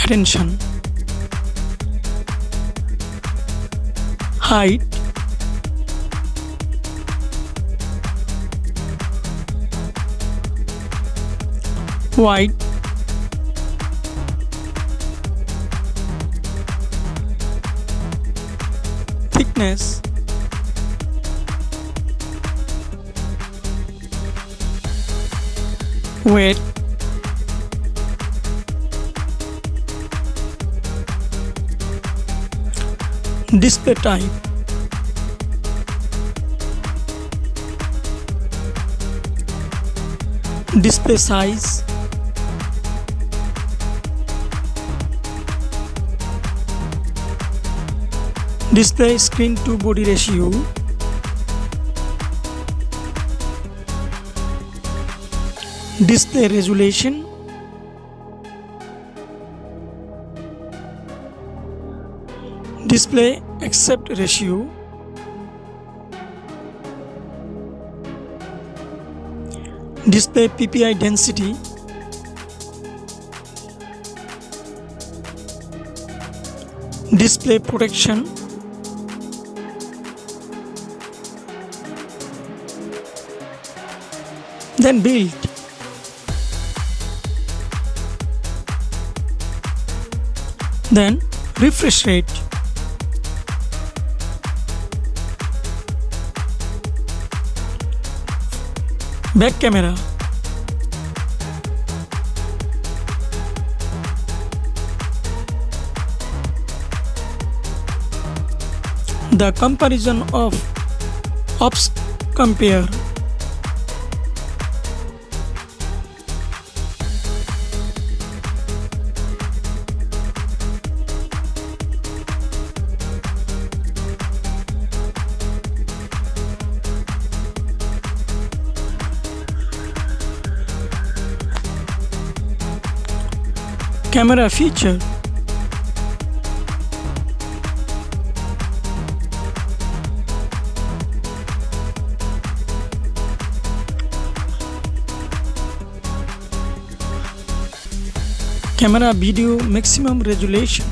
attention. Height, weight, thickness, weight, display type, display size, display screen to body ratio, display resolution, display aspect ratio, display PPI density, display protection, then build. Then refresh rate. Back camera. The comparison of ops compare. Camera feature. Camera video maximum resolution.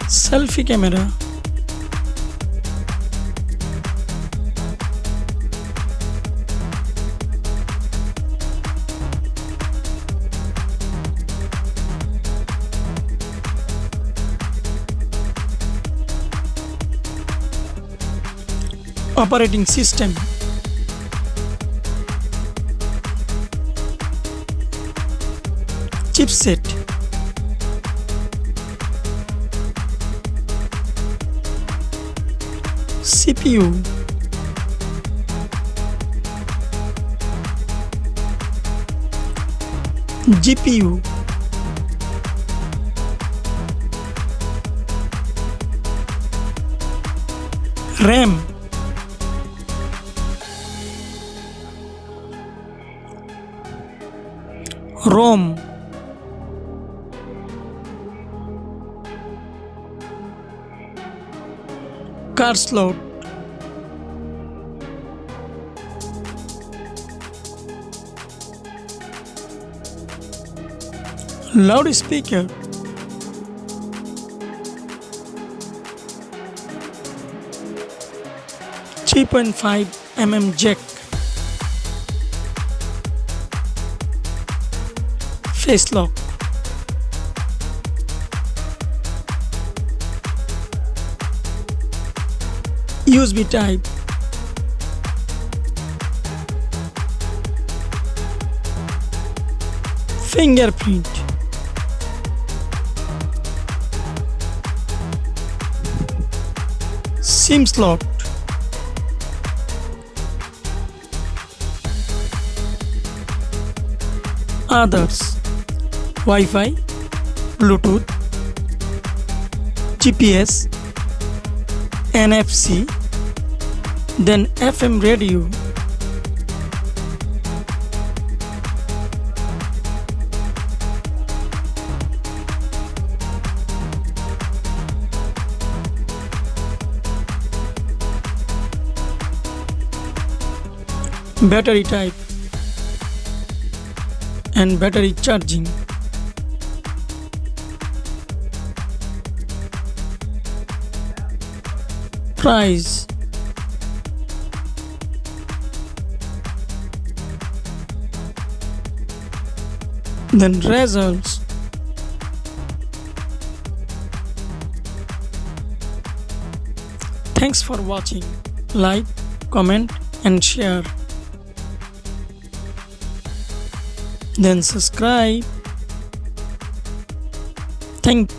Selfie camera. Operating system. Chipset. CPU. GPU. RAM. ROM. Card slot. Loudspeaker. .5 jack. Face lock. USB type. Fingerprint. SIM slot. Others. Wi-Fi, Bluetooth, GPS, NFC, then FM radio. battery type and battery charging. Price. Then results. Thanks for watching. Like, comment and share. Then subscribe. Thank